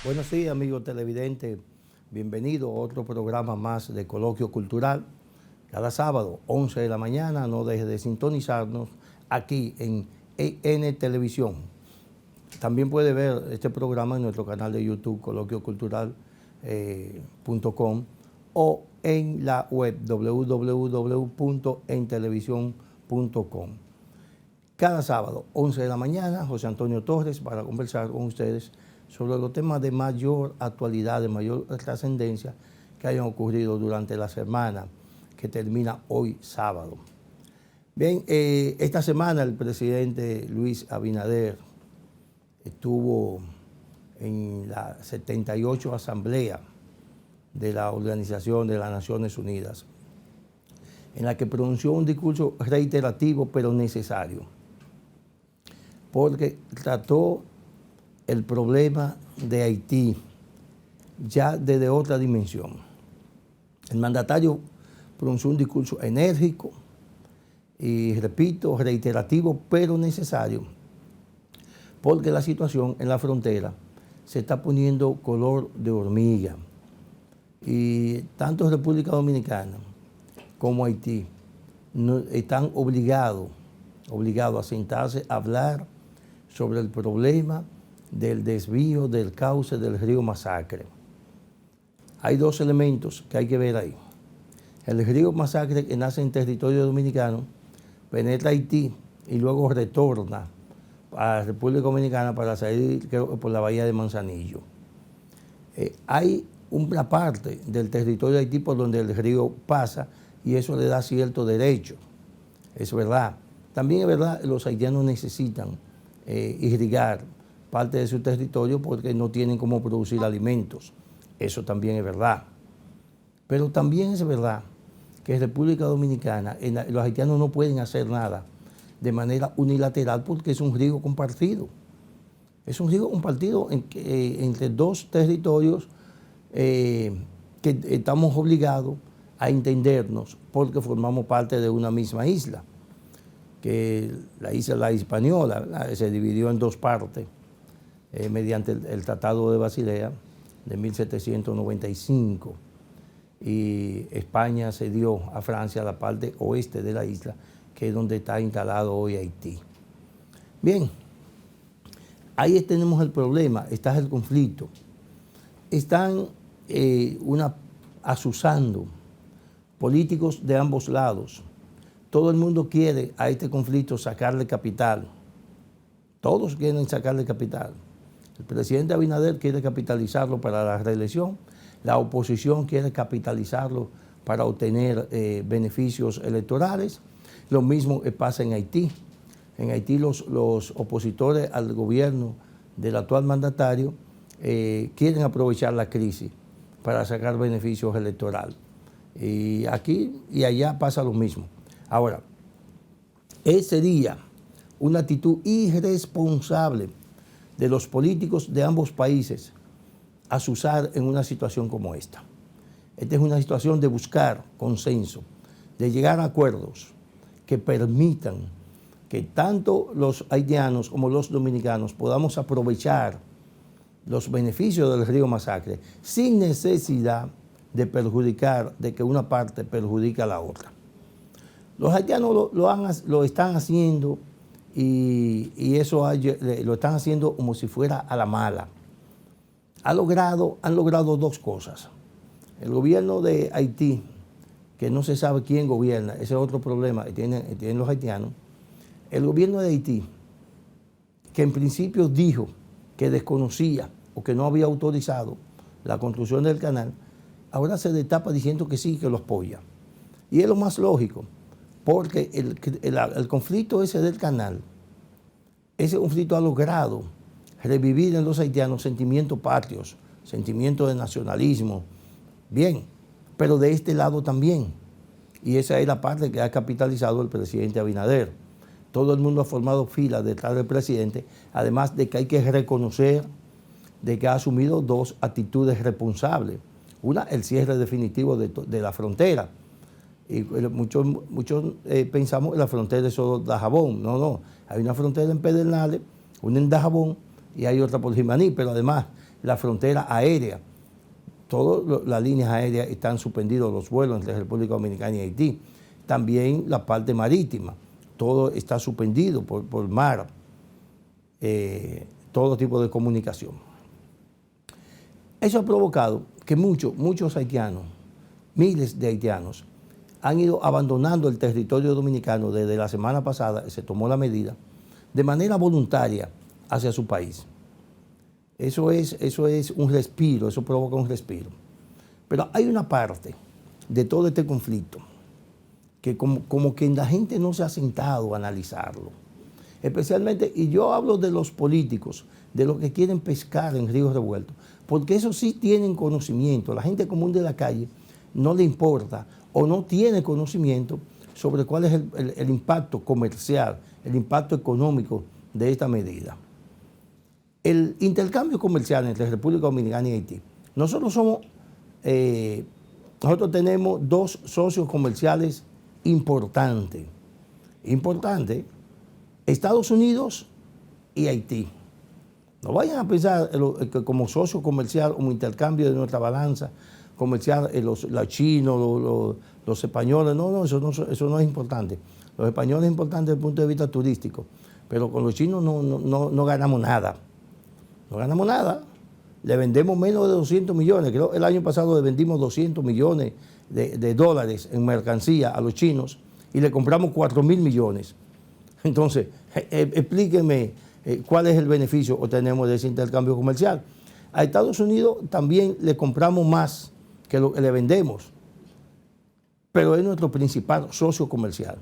Buenos días, amigos televidentes. Bienvenido a otro programa más de Coloquio Cultural. Cada sábado, 11 de la mañana, no deje de sintonizarnos aquí en EN Televisión. También puede ver este programa en nuestro canal de YouTube, coloquiocultural.com, o en la web www.entelevisión.com. Cada sábado, 11 de la mañana, José Antonio Torres para conversar con ustedes sobre los temas de mayor actualidad, de mayor trascendencia que hayan ocurrido durante la semana que termina hoy sábado. Bien, esta semana el presidente Luis Abinader estuvo en la 78 Asamblea de la Organización de las Naciones Unidas, en la que pronunció un discurso reiterativo pero necesario, porque trató el problema de Haití ya desde otra dimensión. El mandatario pronunció un discurso enérgico y, repito, reiterativo, pero necesario, porque la situación en la frontera se está poniendo color de hormiga. Y tanto República Dominicana como Haití están obligados a sentarse a hablar sobre el problema del desvío del cauce del río Masacre. Hay dos elementos que hay que ver ahí. El río Masacre, que nace en territorio dominicano, penetra Haití y luego retorna a la República Dominicana para salir, creo, por la bahía de Manzanillo. Hay una parte del territorio de Haití por donde el río pasa y eso le da cierto derecho. Es verdad. También es verdad que los haitianos necesitan irrigar parte de su territorio porque no tienen cómo producir alimentos. Eso también es verdad. Pero también es verdad que en República Dominicana los haitianos no pueden hacer nada de manera unilateral porque es un río compartido. Es un río compartido entre dos territorios que estamos obligados a entendernos porque formamos parte de una misma isla, que la isla La Hispaniola se dividió en dos partes mediante el Tratado de Basilea de 1795, y España cedió a Francia la parte oeste de la isla, que es donde está instalado hoy Haití. Bien, ahí tenemos el problema, está el conflicto. Están azuzando políticos de ambos lados. Todo el mundo quiere a este conflicto sacarle capital. Todos quieren sacarle capital. El presidente Abinader quiere capitalizarlo para la reelección, la oposición quiere capitalizarlo para obtener beneficios electorales. Lo mismo pasa en Haití. En Haití los opositores al gobierno del actual mandatario quieren aprovechar la crisis para sacar beneficios electorales. Y aquí y allá pasa lo mismo. Ahora, sería una actitud irresponsable de los políticos de ambos países azuzar en una situación como esta. Esta es una situación de buscar consenso, de llegar a acuerdos que permitan que tanto los haitianos como los dominicanos podamos aprovechar los beneficios del río Masacre sin necesidad de perjudicar, de que una parte perjudique a la otra. Los haitianos lo están haciendo y eso lo están haciendo como si fuera a la mala. Han logrado dos cosas. El gobierno de Haití, que no se sabe quién gobierna, ese es otro problema que tienen los haitianos. El gobierno de Haití, que en principio dijo que desconocía o que no había autorizado la construcción del canal, ahora se destapa diciendo que sí, que lo apoya. Y es lo más lógico, porque el conflicto ese del canal, ese conflicto ha logrado revivir en los haitianos sentimientos patrios, sentimientos de nacionalismo, bien, pero de este lado también. Y esa es la parte que ha capitalizado el presidente Abinader. Todo el mundo ha formado fila detrás del presidente, además de que hay que reconocer de que ha asumido dos actitudes responsables. Una, el cierre definitivo de la frontera. Y muchos pensamos que la frontera es solo Dajabón. No. Hay una frontera en Pedernales, una en Dajabón y hay otra por Jimaní, pero además la frontera aérea. Todas las líneas aéreas están suspendidos los vuelos entre República Dominicana y Haití. También la parte marítima, todo está suspendido por mar, todo tipo de comunicación. Eso ha provocado que muchos haitianos, miles de haitianos, han ido abandonando el territorio dominicano desde la semana pasada, se tomó la medida, de manera voluntaria hacia su país. Eso es un respiro, eso provoca un respiro. Pero hay una parte de todo este conflicto que como que la gente no se ha sentado a analizarlo. Especialmente, y yo hablo de los políticos, de los que quieren pescar en ríos revueltos, porque eso sí tienen conocimiento. La gente común de la calle no le importa o no tiene conocimiento sobre cuál es el impacto comercial, el impacto económico de esta medida. El intercambio comercial entre República Dominicana y Haití. Nosotros tenemos dos socios comerciales importantes. Estados Unidos y Haití. No vayan a pensar que como socio comercial, como intercambio de nuestra balanza comercial, los chinos, los españoles, eso no es importante. Los españoles es importante desde el punto de vista turístico, pero con los chinos no ganamos nada. No ganamos nada. Le vendemos menos de 200 millones. Creo que el año pasado le vendimos 200 millones de dólares en mercancía a los chinos y le compramos 4.000 millones. Entonces, explíquenme cuál es el beneficio que tenemos de ese intercambio comercial. A Estados Unidos también le compramos más que lo que le vendemos, pero es nuestro principal socio comercial,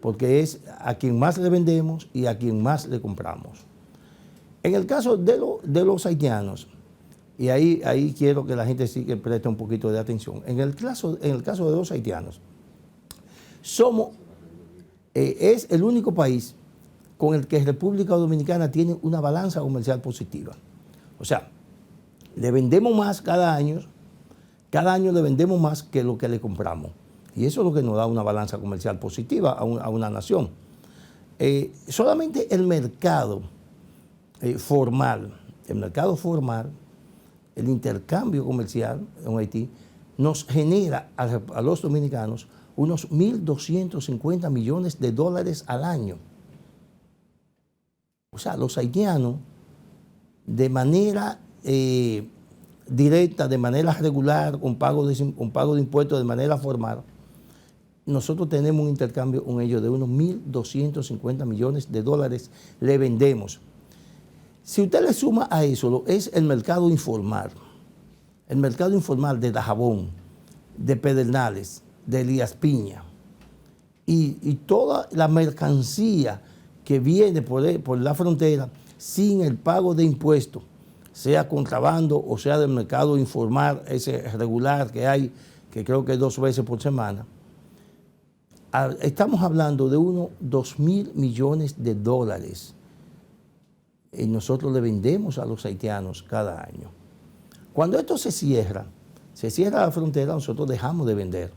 porque es a quien más le vendemos y a quien más le compramos. En el caso de los haitianos, y ahí quiero que la gente sí que preste un poquito de atención, en el caso de los haitianos, es el único país con el que República Dominicana tiene una balanza comercial positiva. O sea, le vendemos más cada año le vendemos más que lo que le compramos. Y eso es lo que nos da una balanza comercial positiva a una nación. Solamente el mercado formal, el intercambio comercial en Haití, nos genera a los dominicanos unos 1.250 millones de dólares al año. O sea, los haitianos, de manera directa, de manera regular, con pago de impuestos de manera formal, nosotros tenemos un intercambio con ellos de unos 1.250 millones de dólares, le vendemos. Si usted le suma a eso, es el mercado informal de Dajabón, de Pedernales, de Elías Piña, y toda la mercancía que viene por la frontera sin el pago de impuestos, sea contrabando o sea del mercado informal, ese regular que hay, que creo que es 2 veces por semana, estamos hablando de unos 2.000 millones de dólares. Y nosotros le vendemos a los haitianos cada año. Cuando esto se cierra la frontera, nosotros dejamos de vender.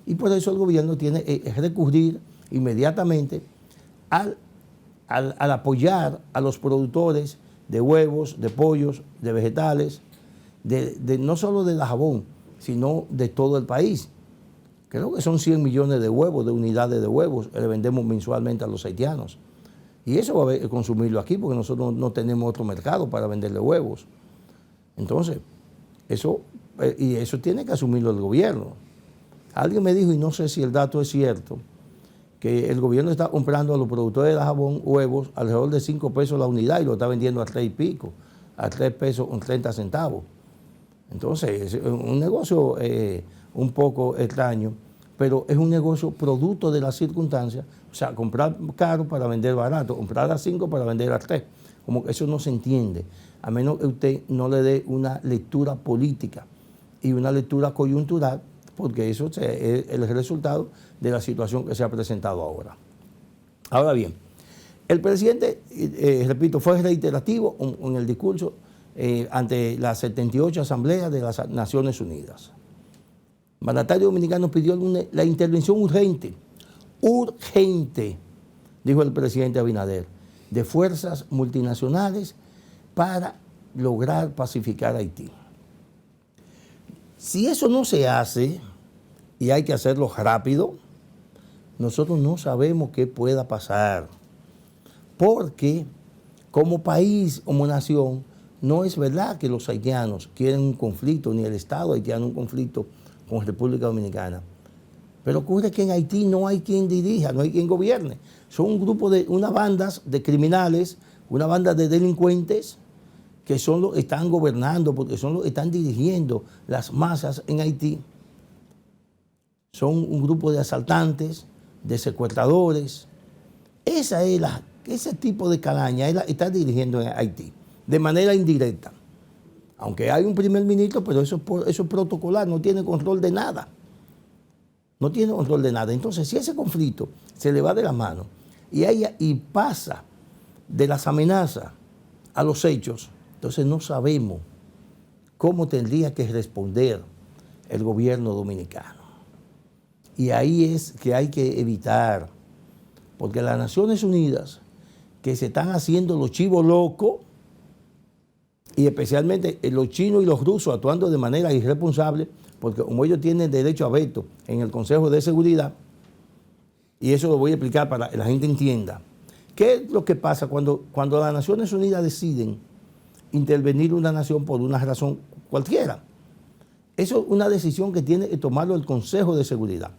Y por eso el gobierno tiene que recurrir inmediatamente al apoyar a los productores de huevos, de pollos, de vegetales, no solo de Dajabón, sino de todo el país. Creo que son 100 millones de huevos, de unidades de huevos, que le vendemos mensualmente a los haitianos. Y eso va a haber que consumirlo aquí porque nosotros no tenemos otro mercado para venderle huevos. Entonces, eso tiene que asumirlo el gobierno. Alguien me dijo, y no sé si el dato es cierto, que el gobierno está comprando a los productores de Dajabón huevos alrededor de 5 pesos la unidad y lo está vendiendo a 3 y pico, a 3 pesos con 30 centavos. Entonces, es un negocio un poco extraño, pero es un negocio producto de las circunstancias. O sea, comprar caro para vender barato, comprar a 5 para vender a 3. Como que eso no se entiende, a menos que usted no le dé una lectura política y una lectura coyuntural, porque eso es el resultado de la situación que se ha presentado ahora. Ahora bien, el presidente, repito, fue reiterativo en el discurso ante la 78 Asamblea de las Naciones Unidas. El mandatario dominicano pidió la intervención urgente, dijo el presidente Abinader, de fuerzas multinacionales para lograr pacificar a Haití. Si eso no se hace, y hay que hacerlo rápido, nosotros no sabemos qué pueda pasar. Porque como país, como nación, no es verdad que los haitianos quieren un conflicto, ni el Estado haitiano un conflicto con República Dominicana. Pero ocurre que en Haití no hay quien dirija, no hay quien gobierne. Son un grupo unas bandas de criminales, una banda de delincuentes que están gobernando, porque están dirigiendo las masas en Haití. Son un grupo de asaltantes, de secuestradores. Ese tipo de calaña está dirigiendo en Haití, de manera indirecta. Aunque hay un primer ministro, pero eso es protocolar, no tiene control de nada. No tiene control de nada. Entonces, si ese conflicto se le va de la mano y pasa de las amenazas a los hechos, entonces no sabemos cómo tendría que responder el gobierno dominicano. Y ahí es que hay que evitar, porque las Naciones Unidas, que se están haciendo los chivos locos, y especialmente los chinos y los rusos actuando de manera irresponsable, porque como ellos tienen derecho a veto en el Consejo de Seguridad, y eso lo voy a explicar para que la gente entienda, ¿qué es lo que pasa cuando las Naciones Unidas deciden intervenir una nación por una razón cualquiera? Eso es una decisión que tiene que tomarlo el Consejo de Seguridad.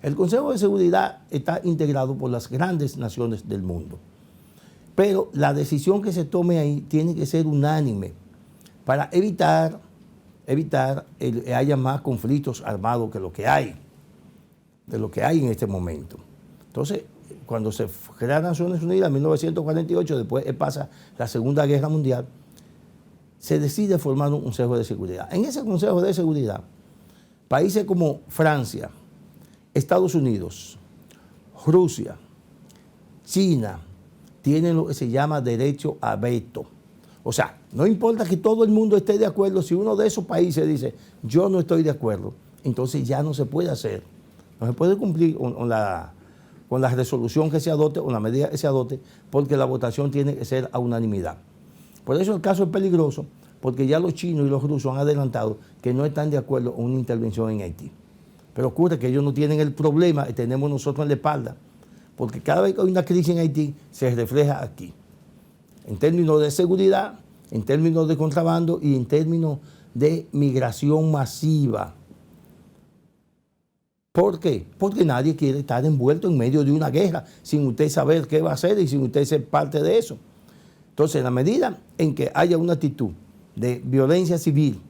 El Consejo de Seguridad está integrado por las grandes naciones del mundo. Pero la decisión que se tome ahí tiene que ser unánime para evitar que haya más conflictos armados que lo que hay, en este momento. Entonces, cuando se crea Naciones Unidas en 1948, después pasa la Segunda Guerra Mundial, se decide formar un Consejo de Seguridad. En ese Consejo de Seguridad, países como Francia, Estados Unidos, Rusia, China, tienen lo que se llama derecho a veto. O sea, no importa que todo el mundo esté de acuerdo, si uno de esos países dice, yo no estoy de acuerdo, entonces ya no se puede hacer. No se puede cumplir con la resolución que se adopte, o la medida que se adopte, porque la votación tiene que ser a unanimidad. Por eso el caso es peligroso, porque ya los chinos y los rusos han adelantado que no están de acuerdo con una intervención en Haití. Pero ocurre que ellos no tienen el problema que tenemos nosotros en la espalda, porque cada vez que hay una crisis en Haití, se refleja aquí. En términos de seguridad, en términos de contrabando y en términos de migración masiva. ¿Por qué? Porque nadie quiere estar envuelto en medio de una guerra sin usted saber qué va a hacer y sin usted ser parte de eso. Entonces, en la medida en que haya una actitud de violencia civil,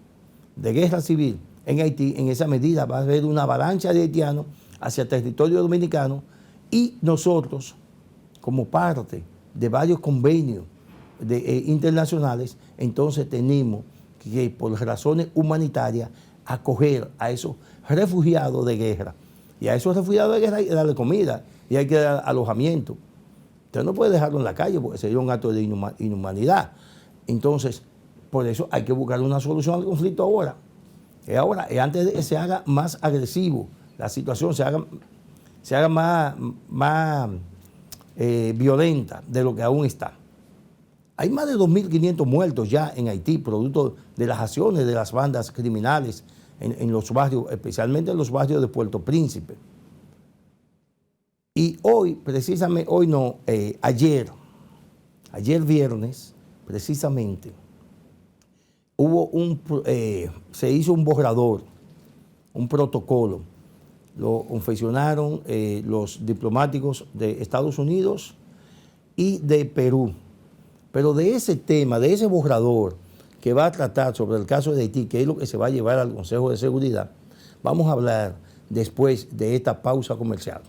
de guerra civil en Haití, en esa medida va a haber una avalancha de haitianos hacia el territorio dominicano y nosotros, como parte de varios convenios internacionales, entonces tenemos que, por razones humanitarias, acoger a esos refugiados de guerra. Y a esos refugiados de guerra hay que darle comida y hay que dar alojamiento. Usted no puede dejarlo en la calle porque sería un acto de inhumanidad. Entonces, por eso hay que buscar una solución al conflicto ahora. Y antes de que se haga más agresivo, la situación se haga más violenta de lo que aún está. Hay más de 2.500 muertos ya en Haití, producto de las acciones de las bandas criminales en los barrios, especialmente en los barrios de Puerto Príncipe. Y hoy, precisamente, ayer viernes, precisamente, se hizo un borrador, un protocolo. Lo confeccionaron los diplomáticos de Estados Unidos y de Perú. Pero de ese tema, de ese borrador que va a tratar sobre el caso de Haití, que es lo que se va a llevar al Consejo de Seguridad, vamos a hablar después de esta pausa comercial.